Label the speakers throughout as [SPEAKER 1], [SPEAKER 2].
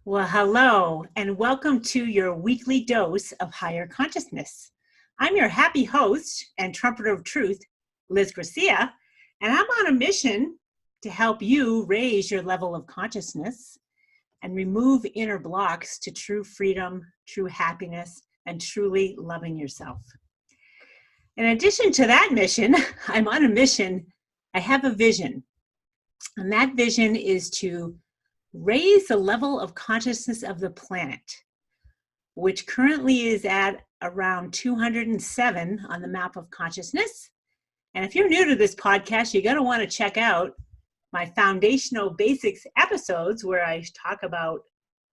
[SPEAKER 1] Well, hello, and welcome to your weekly dose of higher consciousness. I'm your happy host and trumpeter of truth, Liz Garcia, and I'm on a mission to help you raise your level of consciousness and remove inner blocks to true freedom, true happiness, and truly loving yourself. In addition to that mission, I'm on a mission. I have a vision, and that vision is to raise the level of consciousness of the planet, which currently is at around 207 on the map of consciousness. And if you're new to this podcast, you're going to want to check out my foundational basics episodes where I talk about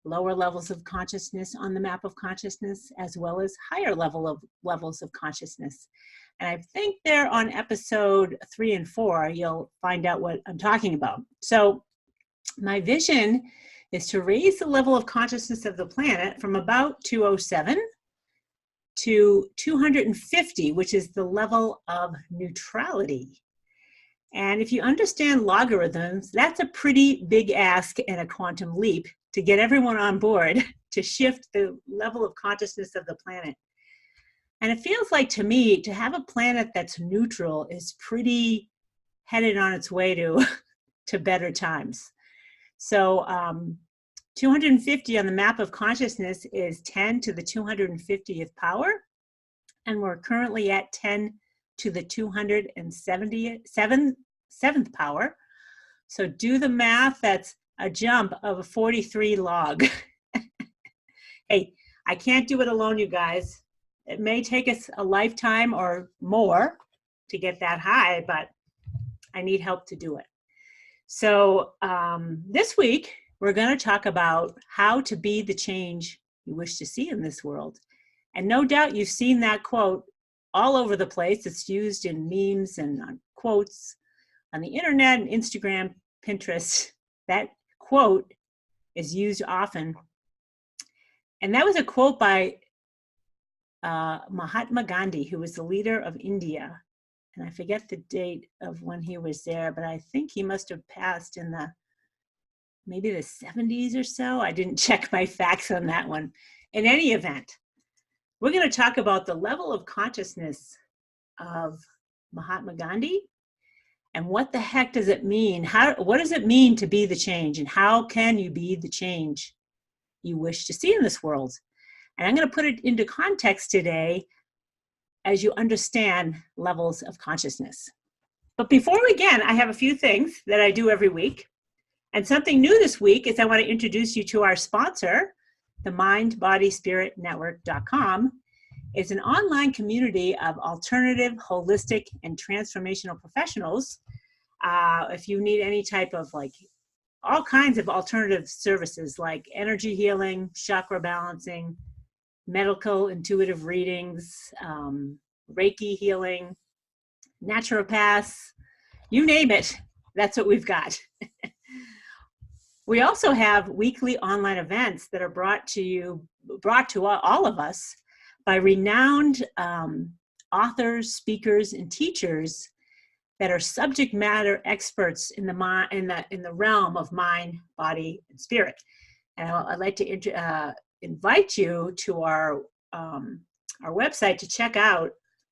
[SPEAKER 1] lower levels of consciousness on the map of consciousness, as well as higher levels of consciousness. And I think they're on episode 3 and 4, you'll find out what I'm talking about. So my vision is to raise the level of consciousness of the planet from about 207 to 250, which is the level of neutrality. And if you understand logarithms, that's a pretty big ask and a quantum leap to get everyone on board to shift the level of consciousness of the planet. And it feels like to me, to have a planet that's neutral is pretty headed on its way to better times. So 250 on the map of consciousness is 10 to the 250th power. And we're currently at 10 to the 277th power. So do the math, that's a jump of a 43 log. Hey, I can't do it alone, you guys. It may take us a lifetime or more to get that high, but I need help to do it. So this week, we're going to talk about how to be the change you wish to see in this world. And no doubt you've seen that quote all over the place. It's used in memes and on quotes on the internet and Instagram, Pinterest. That quote is used often. And that was a quote by Mahatma Gandhi, who was the leader of India. And I forget the date of when he was there, but I think he must have passed in maybe the 70s or so. I didn't check my facts on that one. In any event, we're going to talk about the level of consciousness of Mahatma Gandhi and what the heck does it mean? What does it mean to be the change, and how can you be the change you wish to see in this world? And I'm going to put it into context today as you understand levels of consciousness. But before we begin, I have a few things that I do every week. And something new this week is I want to introduce you to our sponsor, the mindbodyspiritnetwork.com. It's an online community of alternative, holistic, and transformational professionals. If you need any type of all kinds of alternative services like energy healing, chakra balancing, medical intuitive readings, Reiki healing, naturopaths, you name it, that's what we've got. We also have weekly online events that are brought to all of us by renowned authors, speakers, and teachers that are subject matter experts in the realm of mind, body, and spirit. And I'd like to invite you to our website to check out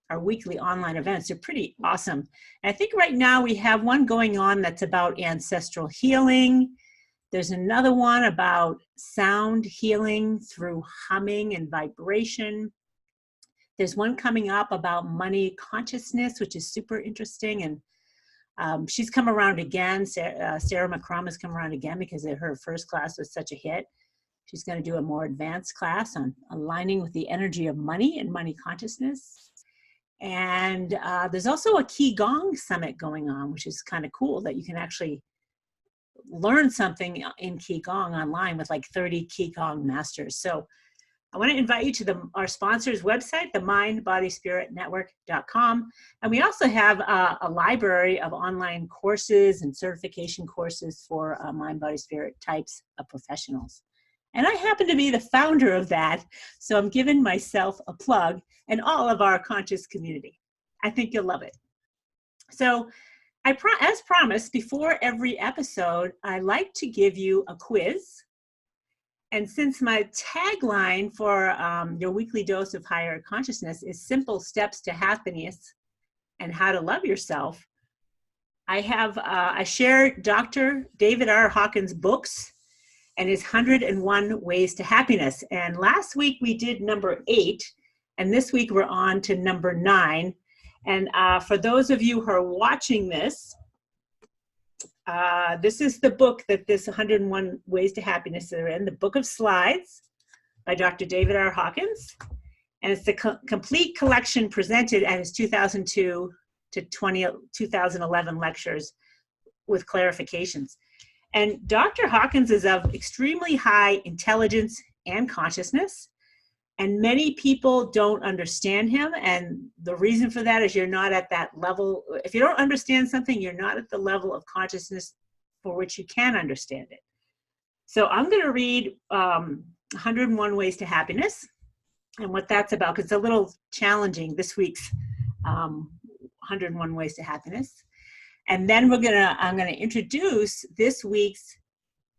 [SPEAKER 1] our weekly online events. They're pretty awesome. And I think right now we have one going on that's about ancestral healing. There's another one about sound healing through humming and vibration. There's one coming up about money consciousness, which is super interesting. And she's come around again. Sarah McCrum has come around again because her first class was such a hit. She's going to do a more advanced class on aligning with the energy of money and money consciousness. And there's also a Qigong summit going on, which is kind of cool that you can actually learn something in Qigong online with 30 Qigong masters. So I want to invite you to our sponsor's website, the mindbodyspiritnetwork.com. And we also have a library of online courses and certification courses for mind, body, spirit types of professionals. And I happen to be the founder of that, so I'm giving myself a plug and all of our conscious community. I think you'll love it. So as promised, before every episode, I like to give you a quiz. And since my tagline for your weekly dose of higher consciousness is simple steps to happiness and how to love yourself, I share Dr. David R. Hawkins' books and his 101 Ways to Happiness. And last week we did number 8, and this week we're on to number 9. And for those of you who are watching this, this is the book that this 101 Ways to Happiness are in, the Book of Slides by Dr. David R. Hawkins. And it's the complete collection presented at his 2002 to 2011 lectures with clarifications. And Dr. Hawkins is of extremely high intelligence and consciousness, and many people don't understand him. And the reason for that is you're not at that level. If you don't understand something, you're not at the level of consciousness for which you can understand it. So I'm going to read 101 Ways to Happiness and what that's about, because it's a little challenging, this week's 101 Ways to Happiness. And then I'm going to introduce this week's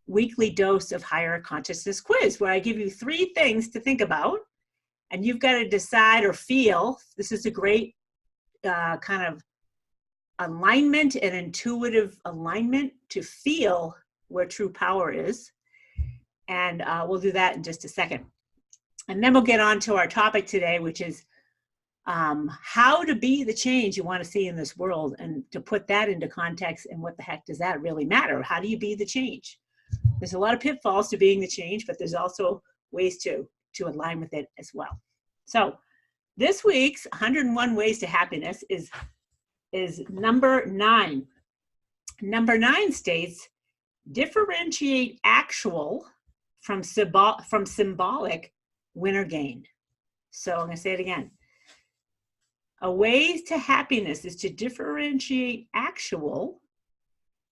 [SPEAKER 1] weekly dose of higher consciousness quiz, where I give you 3 things to think about, and you've got to decide or feel. This is a great kind of alignment and intuitive alignment to feel where true power is. And we'll do that in just a second. And then we'll get on to our topic today, which is how to be the change you want to see in this world, and to put that into context, and what the heck does that really matter? How do you be the change? There's a lot of pitfalls to being the change, but there's also ways to align with it as well. So this week's 101 Ways to Happiness is number 9. Number 9 states, differentiate actual from symbolic win or gain. So I'm going to say it again. A way to happiness is to differentiate actual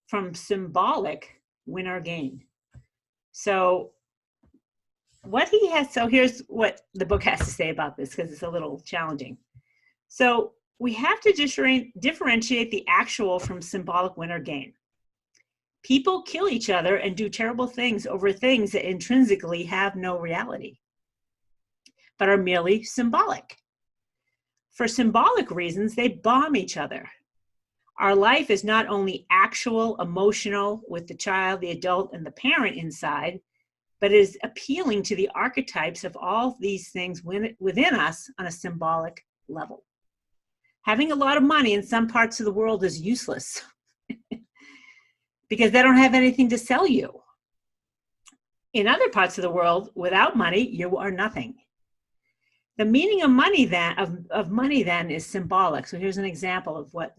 [SPEAKER 1] from symbolic win or gain. So here's what the book has to say about this, because it's a little challenging. So we have to differentiate the actual from symbolic win or gain. People kill each other and do terrible things over things that intrinsically have no reality, but are merely symbolic. For symbolic reasons, they bomb each other. Our life is not only actual, emotional, with the child, the adult, and the parent inside, but is appealing to the archetypes of all these things within us on a symbolic level. Having a lot of money in some parts of the world is useless because they don't have anything to sell you. In other parts of the world, without money, you are nothing. The meaning of money then is symbolic. So here's an example of what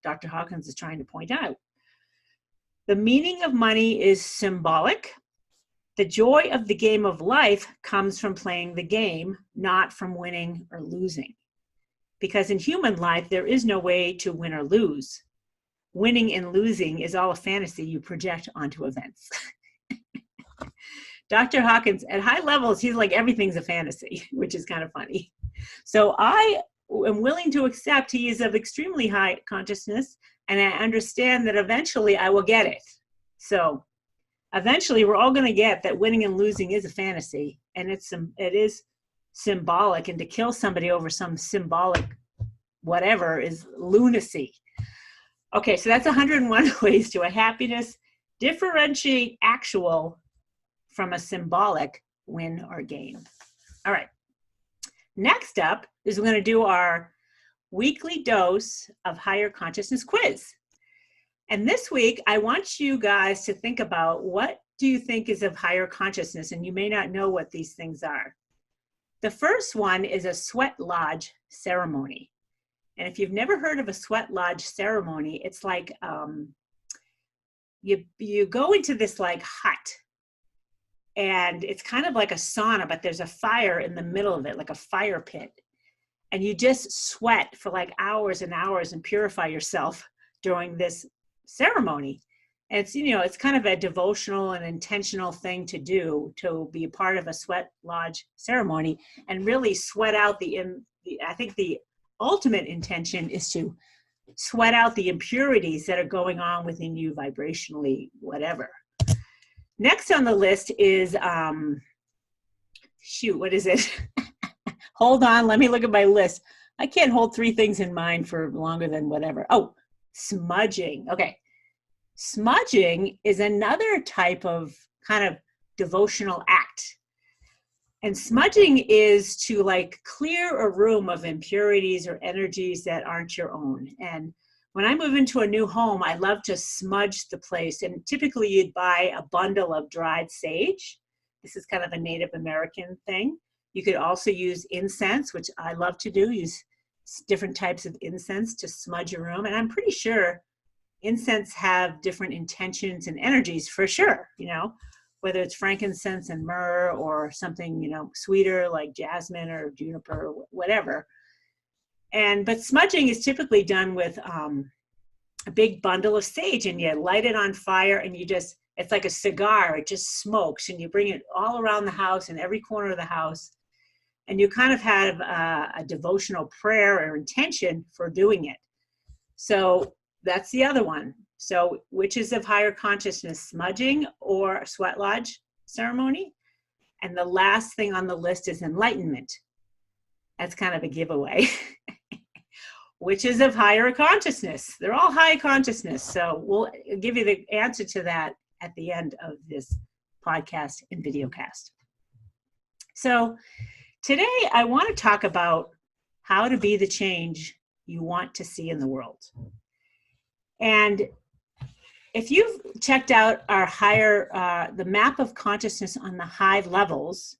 [SPEAKER 1] Dr. Hawkins is trying to point out. The meaning of money is symbolic. The joy of the game of life comes from playing the game, not from winning or losing. Because in human life, there is no way to win or lose. Winning and losing is all a fantasy you project onto events. Dr. Hawkins, at high levels, he's like, everything's a fantasy, which is kind of funny. So I am willing to accept he is of extremely high consciousness, and I understand that eventually I will get it. So eventually we're all going to get that winning and losing is a fantasy, and it is symbolic, and to kill somebody over some symbolic whatever is lunacy. Okay, so that's 101 ways to a happiness. Differentiate actual from a symbolic win or gain. All right. Next up is we're going to do our weekly dose of higher consciousness quiz. And this week, I want you guys to think about, what do you think is of higher consciousness? And you may not know what these things are. The first one is a sweat lodge ceremony. And if you've never heard of a sweat lodge ceremony, it's like you go into this like hut, and it's kind of like a sauna, but there's a fire in the middle of it, like a fire pit. And you just sweat for like hours and hours and purify yourself during this ceremony. And it's, it's kind of a devotional and intentional thing to do, to be a part of a sweat lodge ceremony and really sweat out I think the ultimate intention is to sweat out the impurities that are going on within you vibrationally, whatever. Next on the list is, shoot, what is it? Hold on, let me look at my list. I can't hold three things in mind for longer than whatever. Oh, smudging. Okay. Smudging is another type of kind of devotional act. And smudging is to like clear a room of impurities or energies that aren't your own. And when I move into a new home, I love to smudge the place. And typically you'd buy a bundle of dried sage. This is kind of a Native American thing. You could also use incense, which I love to do, use different types of incense to smudge a room. And I'm pretty sure incense have different intentions and energies for sure, you know, whether it's frankincense and myrrh or something, you know, sweeter like jasmine or juniper or whatever. But smudging is typically done with a big bundle of sage, and you light it on fire and you just, it's like a cigar, it just smokes, and you bring it all around the house in every corner of the house. And you kind of have a devotional prayer or intention for doing it. So that's the other one. So witches of higher consciousness, smudging or sweat lodge ceremony. And the last thing on the list is enlightenment. That's kind of a giveaway. Witches of higher consciousness. They're all high consciousness. So we'll give you the answer to that at the end of this podcast and videocast. So today I want to talk about how to be the change you want to see in the world. And if you've checked out our the map of consciousness on the high levels,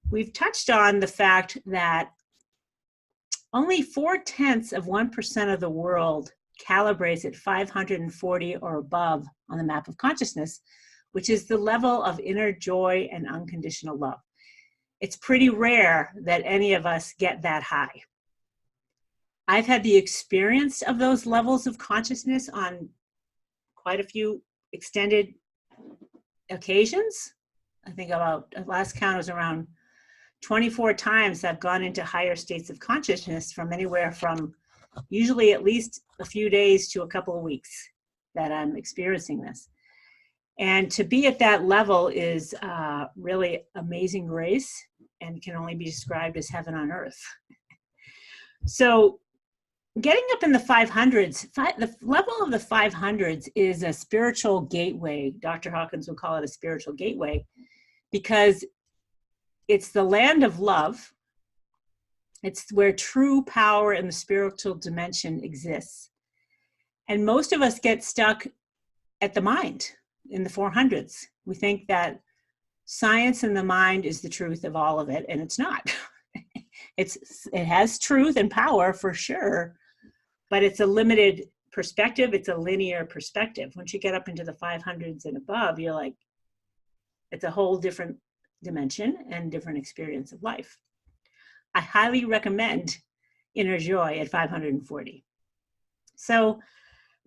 [SPEAKER 1] we've touched on the fact that only 0.4% of the world calibrates at 540 or above on the map of consciousness, which is the level of inner joy and unconditional love. It's pretty rare that any of us get that high. I've had the experience of those levels of consciousness on quite a few extended occasions. I think about, last count was around 24 times I've gone into higher states of consciousness, from anywhere from usually at least a few days to a couple of weeks that I'm experiencing this. And to be at that level is really amazing grace and can only be described as heaven on earth. So getting up in the 500s, the level of the 500s is a spiritual gateway. Dr. Hawkins would call it a spiritual gateway because it's the land of love. It's where true power in the spiritual dimension exists. And most of us get stuck at the mind in the 400s. We think that science and the mind is the truth of all of it, and it's not. It has truth and power for sure, but it's a limited perspective. It's a linear perspective. Once you get up into the 500s and above, you're like, it's a whole different dimension and different experience of life. I highly recommend Inner Joy at 540. So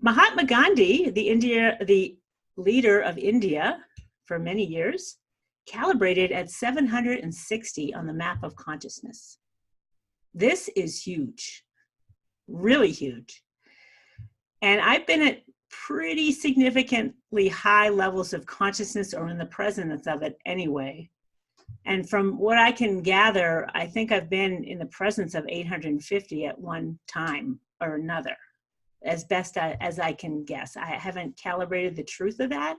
[SPEAKER 1] Mahatma Gandhi, the leader of India for many years, calibrated at 760 on the map of consciousness. This is huge, really huge. And I've been at pretty significantly high levels of consciousness, or in the presence of it anyway. And from what I can gather, I think I've been in the presence of 850 at one time or another, as best as I can guess. I haven't calibrated the truth of that,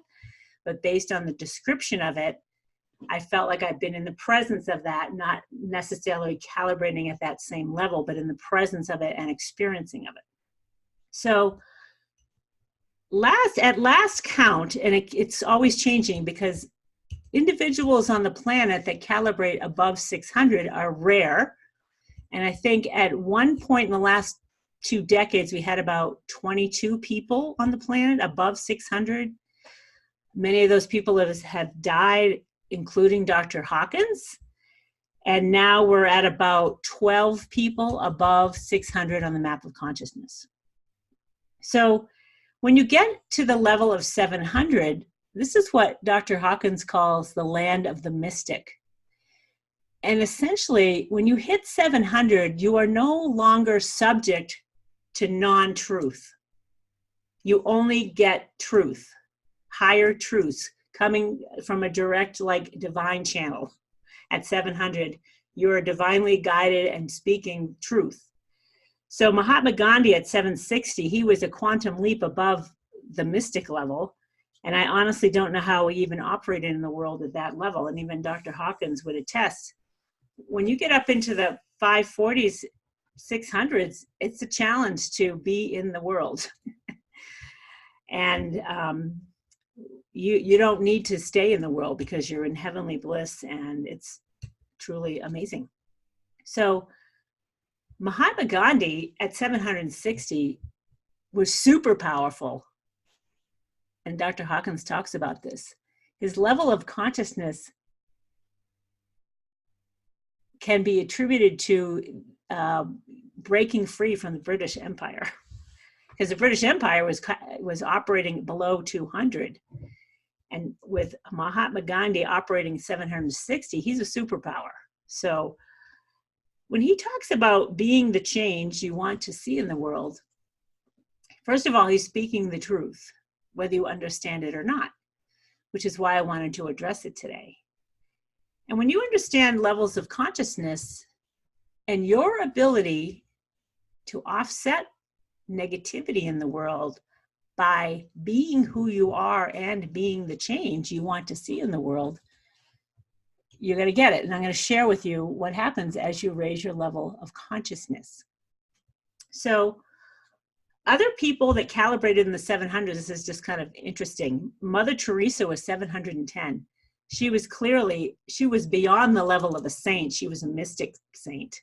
[SPEAKER 1] but based on the description of it, I felt like I've been in the presence of that, not necessarily calibrating at that same level, but in the presence of it and experiencing of it. So at last count, and it's always changing because individuals on the planet that calibrate above 600 are rare. And I think at one point in the last 2 decades, we had about 22 people on the planet above 600. Many of those people have died, including Dr. Hawkins. And now we're at about 12 people above 600 on the map of consciousness. So when you get to the level of 700, this is what Dr. Hawkins calls the land of the mystic. And essentially, when you hit 700, you are no longer subject to non-truth. You only get truth, higher truths, coming from a direct, like, divine channel. At 700, you're divinely guided and speaking truth. So Mahatma Gandhi at 760, he was a quantum leap above the mystic level. And I honestly don't know how he even operated in the world at that level. And even Dr. Hawkins would attest. When you get up into the 540s, 600s, it's a challenge to be in the world. And you don't need to stay in the world because you're in heavenly bliss, and it's truly amazing. So Mahatma Gandhi at 760 was super powerful. And Dr. Hawkins talks about this. His level of consciousness can be attributed to breaking free from the British Empire, because the British Empire was operating below 200, and with Mahatma Gandhi operating 760, he's a superpower. So when he talks about being the change you want to see in the world, first of all, he's speaking the truth, whether you understand it or not, which is why I wanted to address it today. And when you understand levels of consciousness and your ability to offset negativity in the world by being who you are and being the change you want to see in the world, you're going to get it. And I'm going to share with you what happens as you raise your level of consciousness. So other people that calibrated in the 700s, this is just kind of interesting. Mother Teresa was 710. She was beyond the level of a saint. She was a mystic saint.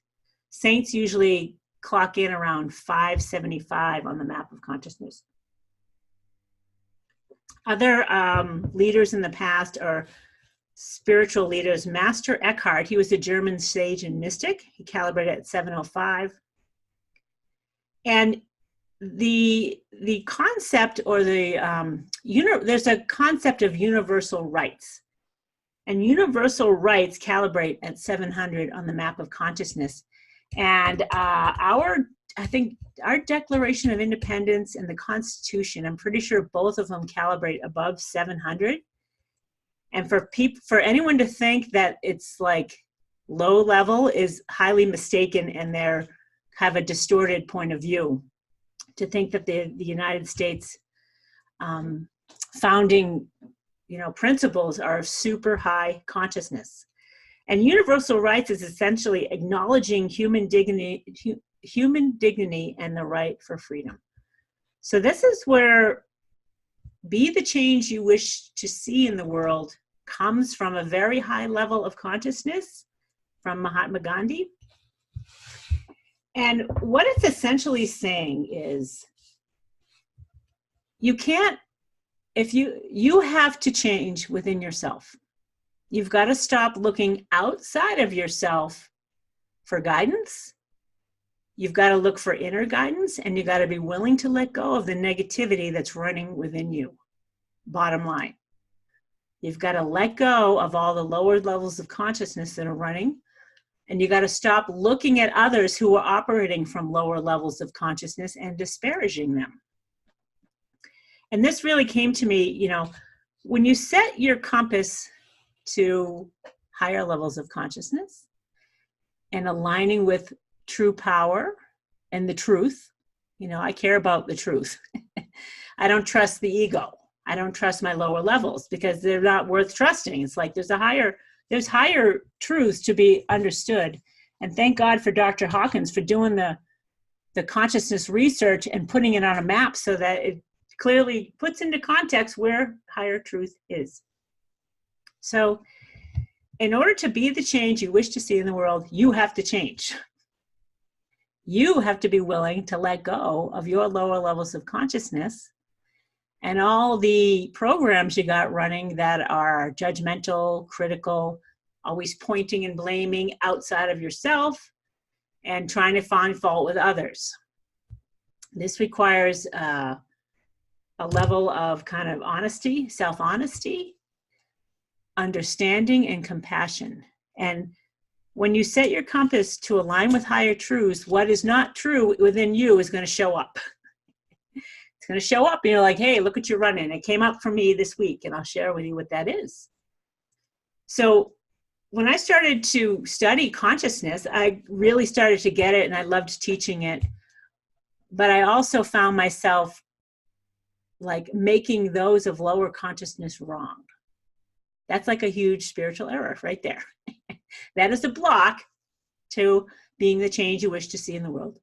[SPEAKER 1] Saints usually clock in around 575 on the map of consciousness. Other leaders in the past are spiritual leaders. Master Eckhart, he was a German sage and mystic. He calibrated at 705. And the concept, or there's a concept of universal rights. And universal rights calibrate at 700 on the map of consciousness. And I think our Declaration of Independence and the Constitution, I'm pretty sure both of them calibrate above 700. And for anyone to think that it's like low level is highly mistaken, and they have a distorted point of view. To think that the United States founding principles are super high consciousness. And universal rights is essentially acknowledging human dignity and the right for freedom. So this is where be the change you wish to see in the world comes from a very high level of consciousness from Mahatma Gandhi. And what it's essentially saying is you have to change within yourself. You've got to stop looking outside of yourself for guidance. You've got to look for inner guidance, and you've got to be willing to let go of the negativity that's running within you. Bottom line. You've got to let go of all the lower levels of consciousness that are running, and you got to stop looking at others who are operating from lower levels of consciousness and disparaging them. And this really came to me, when you set your compass to higher levels of consciousness and aligning with true power and the truth, I care about the truth. I don't trust the ego. I don't trust my lower levels because they're not worth trusting. It's like there's higher truths to be understood. And thank God for Dr. Hawkins for doing the consciousness research and putting it on a map so that it clearly puts into context where higher truth is. So in order to be the change you wish to see in the world, you have to change. You have to be willing to let go of your lower levels of consciousness and all the programs you got running that are judgmental, critical, always pointing and blaming outside of yourself and trying to find fault with others. This requires a level of kind of honesty, self-honesty, understanding, and compassion. And when you set your compass to align with higher truths, what is not true within you is going to show up. It's It's going to show up and you're like, hey, look what you're running. It came up for me this week, and I'll share with you what that is. So when I started to study consciousness, I really started to get it, and I loved teaching it. But I also found myself like making those of lower consciousness wrong. That's like a huge spiritual error right there. That is a block to being the change you wish to see in the world.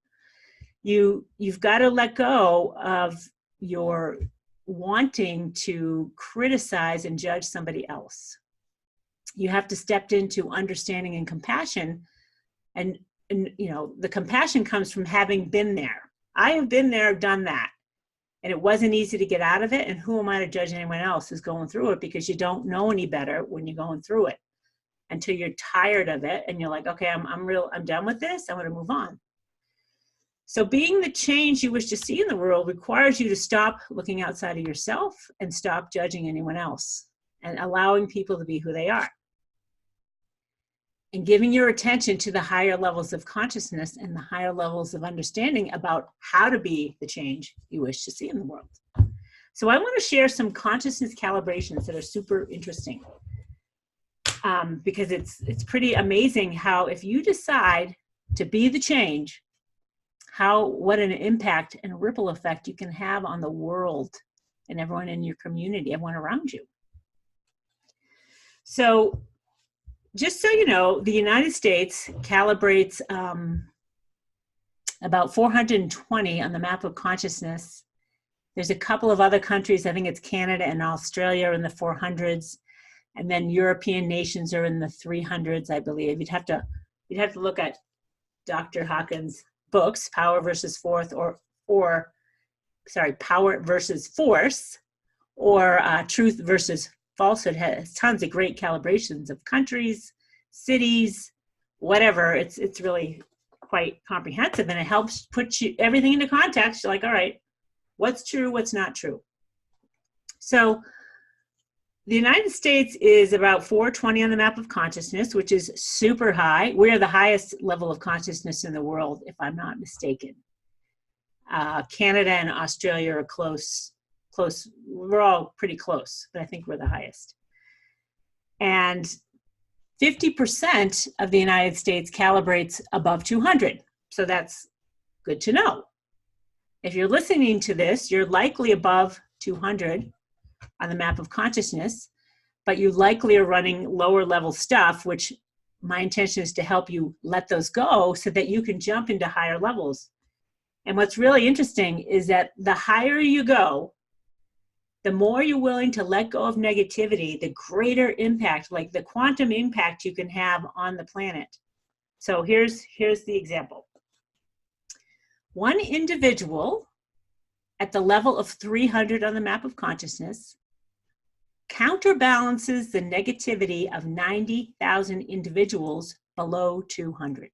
[SPEAKER 1] You've got to let go of your wanting to criticize and judge somebody else. You have to step into understanding and compassion, and you know, the compassion comes from having been there. I have been there, done that, and it wasn't easy to get out of it. And who am I to judge anyone else who's going through it? Because you don't know any better when you're going through it until you're tired of it and you're like, okay, I'm done with this. I want to move on. So being the change you wish to see in the world requires you to stop looking outside of yourself and stop judging anyone else and allowing people to be who they are. And giving your attention to the higher levels of consciousness and the higher levels of understanding about how to be the change you wish to see in the world. So I want to share some consciousness calibrations that are super interesting, because it's pretty amazing how if you decide to be the change, what an impact and ripple effect you can have on the world and everyone in your community, everyone around you. So just so you know, the United States calibrates about 420 on the map of consciousness. There's a couple of other countries, I think it's Canada and Australia are in the 400s, and then European nations are in the 300s, I believe. You'd have to look at Dr. Hawkins' books, Power versus Force, Power versus Force, or Truth versus Falsehood. Has tons of great calibrations of countries, cities, whatever. It's really quite comprehensive, and it helps put everything into context. You're like, all right, what's true, what's not true? So the United States is about 420 on the map of consciousness, which is super high. We're the highest level of consciousness in the world, if I'm not mistaken. Canada and Australia are close. We're all pretty close, but I think we're the highest. And 50% of the United States calibrates above 200. So that's good to know. If you're listening to this, you're likely above 200 on the map of consciousness, but you likely are running lower level stuff, which my intention is to help you let those go so that you can jump into higher levels. And what's really interesting is that the higher you go, the more you're willing to let go of negativity, the greater impact, like the quantum impact you can have on the planet. So here's the example. One individual at the level of 300 on the map of consciousness counterbalances the negativity of 90,000 individuals below 200.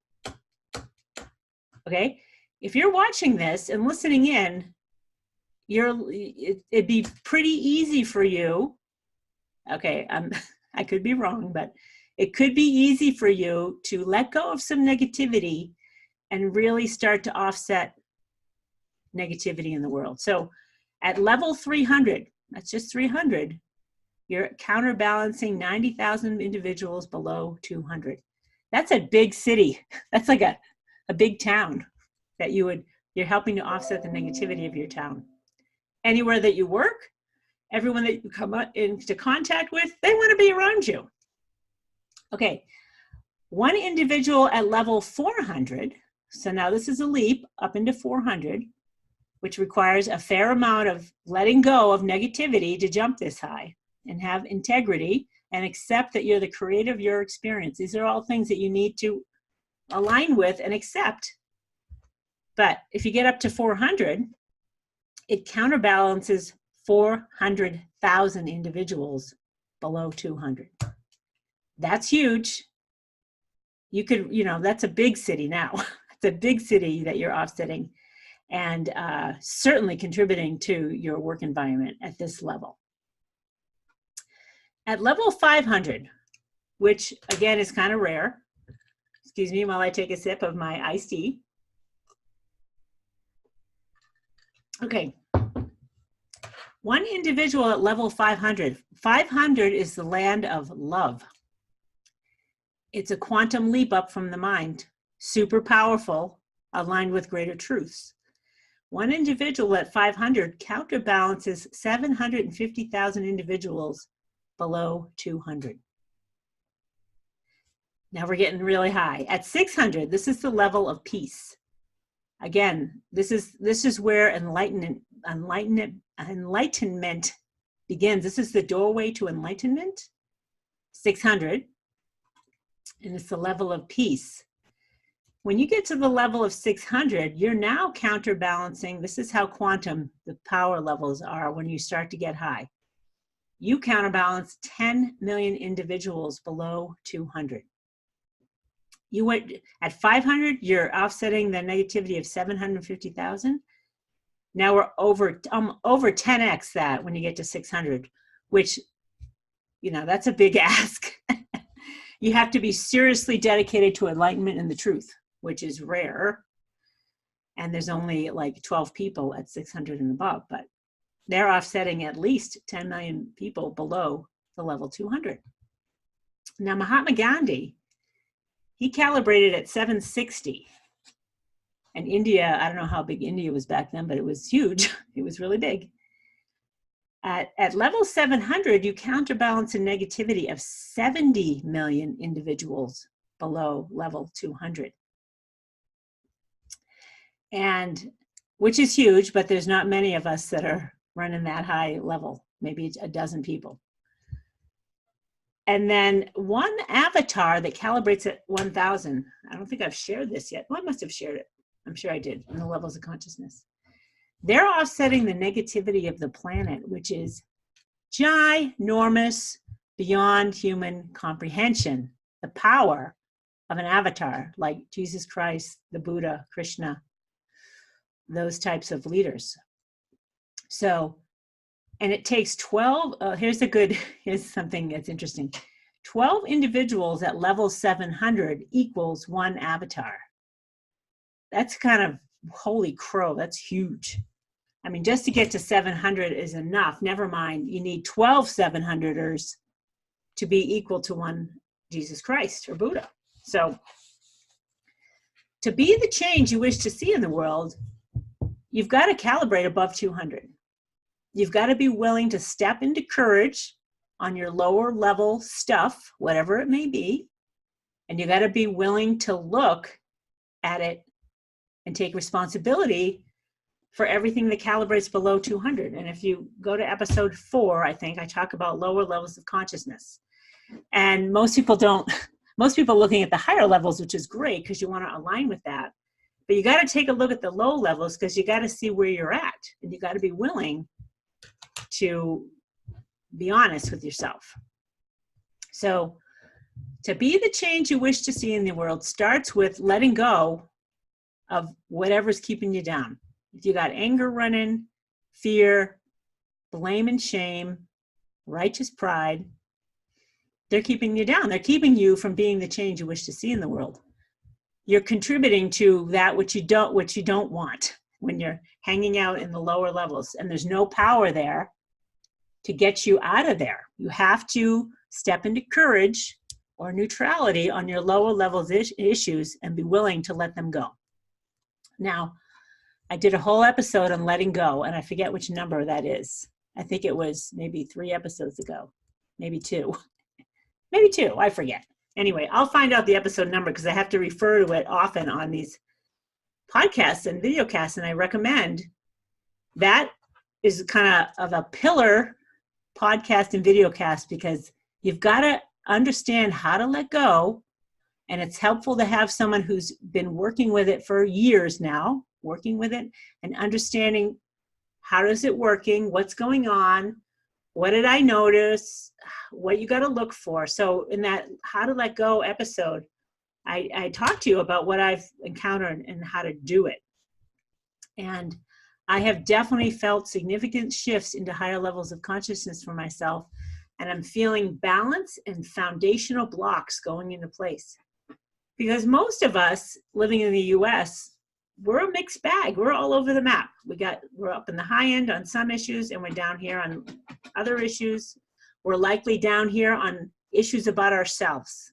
[SPEAKER 1] Okay? If you're watching this and listening in, it'd be pretty easy for you. Okay, I could be wrong, but it could be easy for you to let go of some negativity and really start to offset negativity in the world. So at level 300, that's just 300, you're counterbalancing 90,000 individuals below 200. That's a big city. That's like a big town that you're helping to offset the negativity of your town. Anywhere that you work, everyone that you come into contact with, they want to be around you. Okay, one individual at level 400, so now this is a leap up into 400, which requires a fair amount of letting go of negativity to jump this high and have integrity and accept that you're the creator of your experience. These are all things that you need to align with and accept. But if you get up to 400, it counterbalances 400,000 individuals below 200. That's huge. You could, that's a big city now. It's a big city that you're offsetting and certainly contributing to your work environment at this level. At level 500, which again is kind of rare, excuse me while I take a sip of my iced tea. Okay, One individual at level 500. 500 is the land of love. It's a quantum leap up from the mind, super powerful, aligned with greater truths. One individual at 500 counterbalances 750,000 individuals below 200. Now we're getting really high. At 600, this is the level of peace. Again, this is where enlightenment begins. This is the doorway to enlightenment. 600, and it's the level of peace. When you get to the level of 600, you're now counterbalancing. This is how quantum, the power levels are when you start to get high. You counterbalance 10 million individuals below 200. You went at 500, you're offsetting the negativity of 750,000. Now we're over 10x that when you get to 600, which, you know, that's a big ask. You have to be seriously dedicated to enlightenment and the truth, which is rare. And there's only like 12 people at 600 and above, but they're offsetting at least 10 million people below the level 200. Now, Mahatma Gandhi, he calibrated at 760. And India, I don't know how big India was back then, but it was huge. It was really big. At level 700, you counterbalance a negativity of 70 million individuals below level 200. And which is huge, but there's not many of us that are running that high level, maybe a dozen people. And then one avatar that calibrates at 1,000. I don't think I've shared this yet. Well, I must have shared it. I'm sure I did, in the levels of consciousness. They're offsetting the negativity of the planet, which is ginormous, beyond human comprehension. The power of an avatar like Jesus Christ, the Buddha, Krishna, those types of leaders. So, and it takes 12, here's something that's interesting. 12 individuals at level 700 equals one avatar. That's kind of, holy crow, that's huge. I mean, just to get to 700 is enough. Never mind, you need 12 700ers to be equal to one Jesus Christ or Buddha. So, to be the change you wish to see in the world, you've got to calibrate above 200. You've got to be willing to step into courage on your lower level stuff, whatever it may be. And you got to be willing to look at it and take responsibility for everything that calibrates below 200. And if you go to episode 4, I think I talk about lower levels of consciousness. And most people looking at the higher levels, which is great because you want to align with that. But you got to take a look at the low levels because you got to see where you're at. And you got to be willing to be honest with yourself. So to be the change you wish to see in the world starts with letting go of whatever's keeping you down. If you got anger running, fear, blame and shame, righteous pride, they're keeping you down. They're keeping you from being the change you wish to see in the world. You're contributing to that which you don't want when you're hanging out in the lower levels, and there's no power there to get you out of there. You have to step into courage or neutrality on your lower levels issues and be willing to let them go. Now, I did a whole episode on letting go, and I forget which number that is. I think it was maybe 3 episodes ago, maybe 2. Maybe 2, I forget. Anyway, I'll find out the episode number because I have to refer to it often on these podcasts and videocasts, and I recommend that is kind of a pillar podcast and videocast because you've got to understand how to let go, and it's helpful to have someone who's been working with it for years now, working with it and understanding how is it working, what's going on, what did I notice, what you got to look for. So in that how to let go episode, I talked to you about what I've encountered and how to do it. And I have definitely felt significant shifts into higher levels of consciousness for myself. And I'm feeling balance and foundational blocks going into place. Because most of us living in the US, we're a mixed bag. We're all over the map. We're up in the high end on some issues, and we're down here on other issues. We're likely down here on issues about ourselves.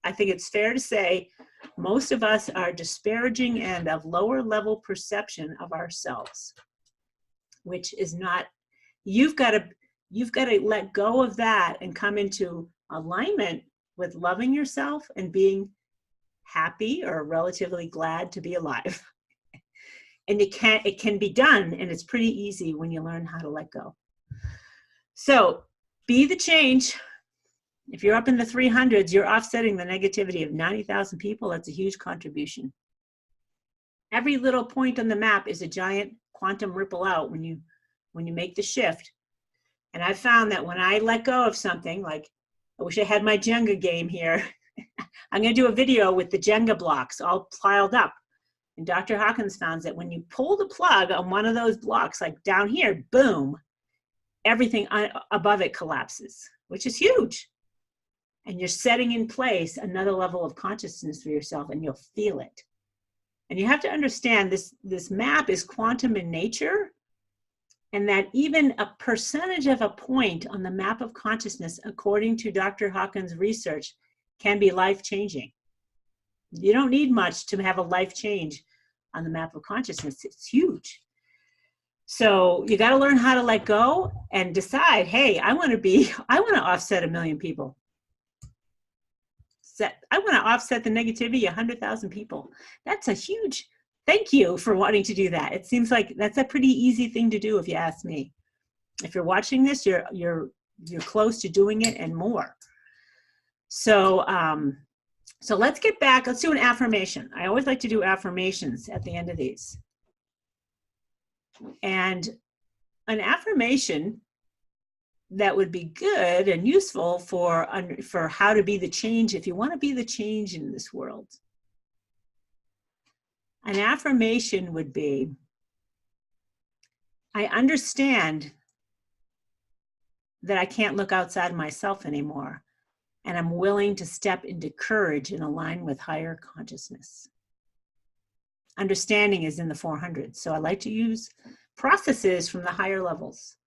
[SPEAKER 1] I think it's fair to say most of us are disparaging and of lower level perception of ourselves, which is not, you've got to let go of that and come into alignment with loving yourself and being happy or relatively glad to be alive. And it can be done, and it's pretty easy when you learn how to let go. So be the change. If you're up in the 300s, you're offsetting the negativity of 90,000 people. That's a huge contribution. Every little point on the map is a giant quantum ripple out when you make the shift. And I've found that when I let go of something, like I wish I had my Jenga game here. I'm going to do a video with the Jenga blocks all piled up. And Dr. Hawkins found that when you pull the plug on one of those blocks, like down here, boom, everything above it collapses, which is huge. And you're setting in place another level of consciousness for yourself, and you'll feel it. And you have to understand this map is quantum in nature, and that even a percentage of a point on the map of consciousness, according to Dr. Hawkins' research, can be life-changing. You don't need much to have a life change on the map of consciousness. It's huge. So you got to learn how to let go and decide, hey, I want to offset 1 million people. I want to offset the negativity 100,000 people. That's a huge thank you for wanting to do that. It seems like that's a pretty easy thing to do if you ask me. If you're watching this, you're close to doing it and more. So so let's get back. Let's do an affirmation. I always like to do affirmations at the end of these. And an affirmation that would be good and useful for how to be the change, if you want to be the change in this world. An affirmation would be, I understand that I can't look outside myself anymore, and I'm willing to step into courage and align with higher consciousness. Understanding is in the 400s, so I like to use processes from the higher levels.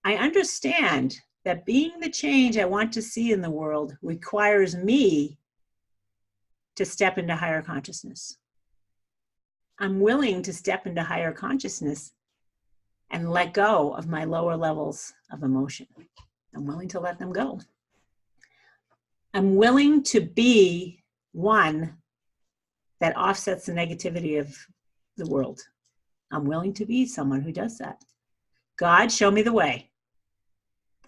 [SPEAKER 1] I understand that being the change I want to see in the world requires me to step into higher consciousness. I'm willing to step into higher consciousness and let go of my lower levels of emotion. I'm willing to let them go. I'm willing to be one that offsets the negativity of the world. I'm willing to be someone who does that. God, show me the way.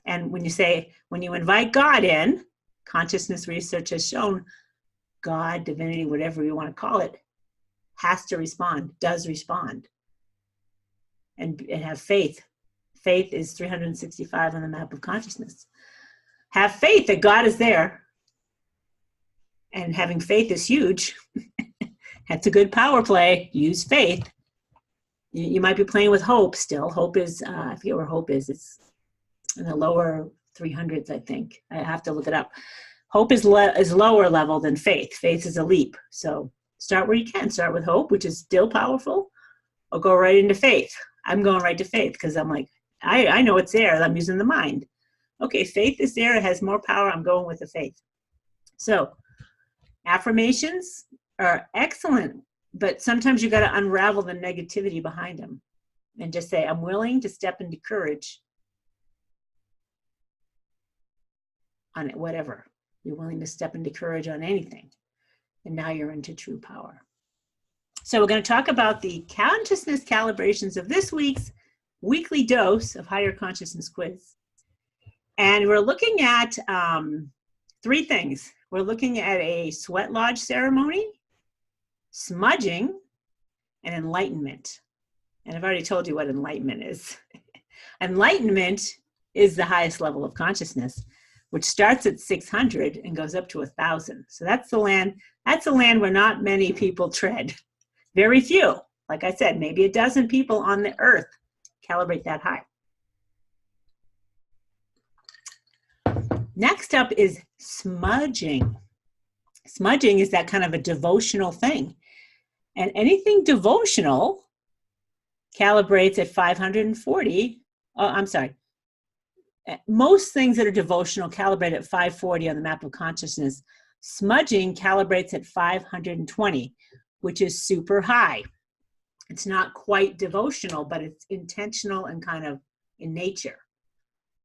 [SPEAKER 1] And when you invite God in, consciousness research has shown God, divinity, whatever you want to call it, has to respond, does respond. And have faith. Faith is 365 on the map of consciousness. Have faith that God is there. And having faith is huge. That's a good power play. Use faith. You might be playing with hope still. Hope is, I forget where hope is. It's in the lower 300s, I think. I have to look it up. Hope is lower level than faith. Faith is a leap. So start where you can. Start with hope, which is still powerful, or go right into faith. I'm going right to faith because I'm like, I know it's there. I'm using the mind. Okay, faith is there. It has more power. I'm going with the faith. So affirmations are excellent, but sometimes you got to unravel the negativity behind them and just say, I'm willing to step into courage on whatever. You're willing to step into courage on anything. And now you're into true power. So we're going to talk about the consciousness calibrations of this week's weekly dose of higher consciousness quiz. And we're looking at 3 things. We're looking at a sweat lodge ceremony, smudging, and enlightenment. And I've already told you what enlightenment is. Enlightenment is the highest level of consciousness, which starts at 600 and goes up to 1,000. So that's the land where not many people tread. Very few. Like I said, maybe a dozen people on the earth calibrate that high. Next up is smudging. Smudging is that kind of a devotional thing. And anything devotional calibrates at 540. Oh, I'm sorry. Most things that are devotional calibrate at 540 on the map of consciousness. Smudging calibrates at 520, which is super high. It's not quite devotional, but it's intentional and kind of in nature.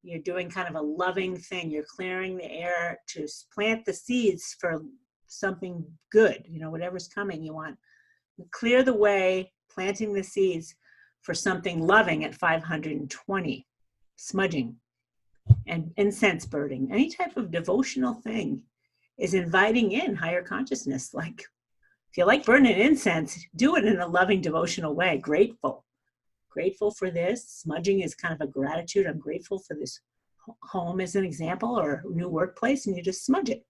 [SPEAKER 1] You're doing kind of a loving thing. You're clearing the air to plant the seeds for something good, whatever's coming. You want to clear the way, planting the seeds for something loving at 520. Smudging and incense burning, any type of devotional thing is inviting in higher consciousness. Like, if you like burning incense, do it in a loving, devotional way. Grateful for this. Smudging is kind of a gratitude. I'm grateful for this home as an example, or new workplace, and you just smudge it.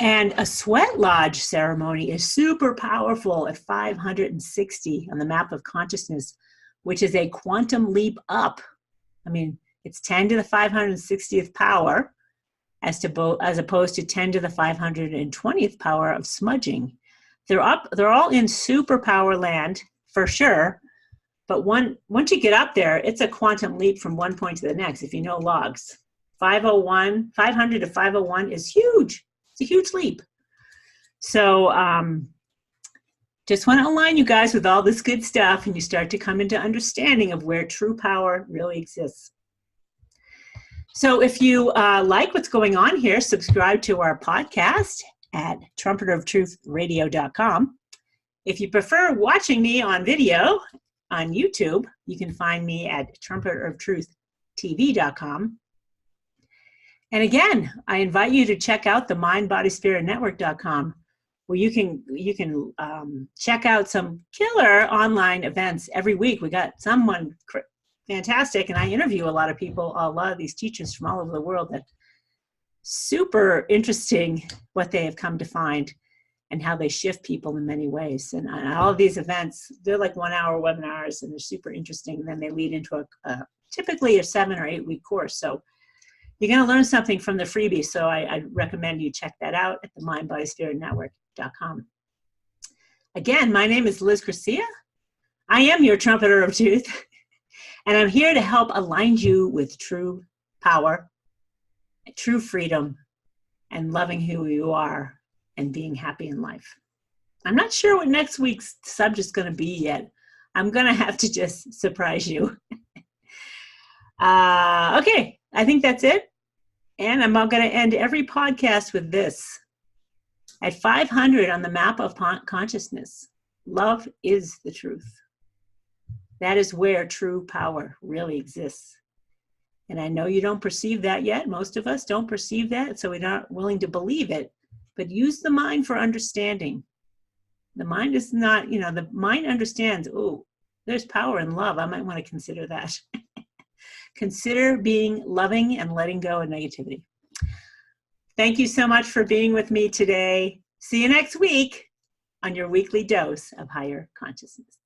[SPEAKER 1] And a sweat lodge ceremony is super powerful at 560 on the map of consciousness, which is a quantum leap up. I mean, it's 10 to the 560th power as opposed to 10 to the 520th power of smudging. They're all in superpower land for sure. But once you get up there, it's a quantum leap from one point to the next. If you know logs, 500 to 501 is huge. It's a huge leap. So just want to align you guys with all this good stuff, and you start to come into understanding of where true power really exists. So if you like what's going on here, subscribe to our podcast at trumpeteroftruthradio.com. If you prefer watching me on video on YouTube, you can find me at trumpeteroftruhtv.com. And again, I invite you to check out the mindbodyspiritnetwork.com, where you can check out some killer online events every week. We got someone fantastic, and I interview a lot of people, a lot of these teachers from all over the world. That super interesting what they have come to find and how they shift people in many ways. And all of these events, they're like 1-hour webinars, and they're super interesting. And then they lead into typically a 7 or 8 week course. So you're going to learn something from the freebie. So I recommend you check that out at the mindbodyspiritnetwork.com. Again, my name is Liz Garcia. I am your trumpeter of truth, and I'm here to help align you with true power, true freedom, and loving who you are and being happy in life. I'm not sure what next week's subject's going to be yet. I'm going to have to just surprise you. Okay, I think that's it. And I'm going to end every podcast with this. At 500 on the map of consciousness, love is the truth. That is where true power really exists. And I know you don't perceive that yet. Most of us don't perceive that, so we're not willing to believe it. But use the mind for understanding. The mind is not, the mind understands, oh, there's power in love. I might want to consider that. Consider being loving and letting go of negativity. Thank you so much for being with me today. See you next week on your weekly dose of higher consciousness.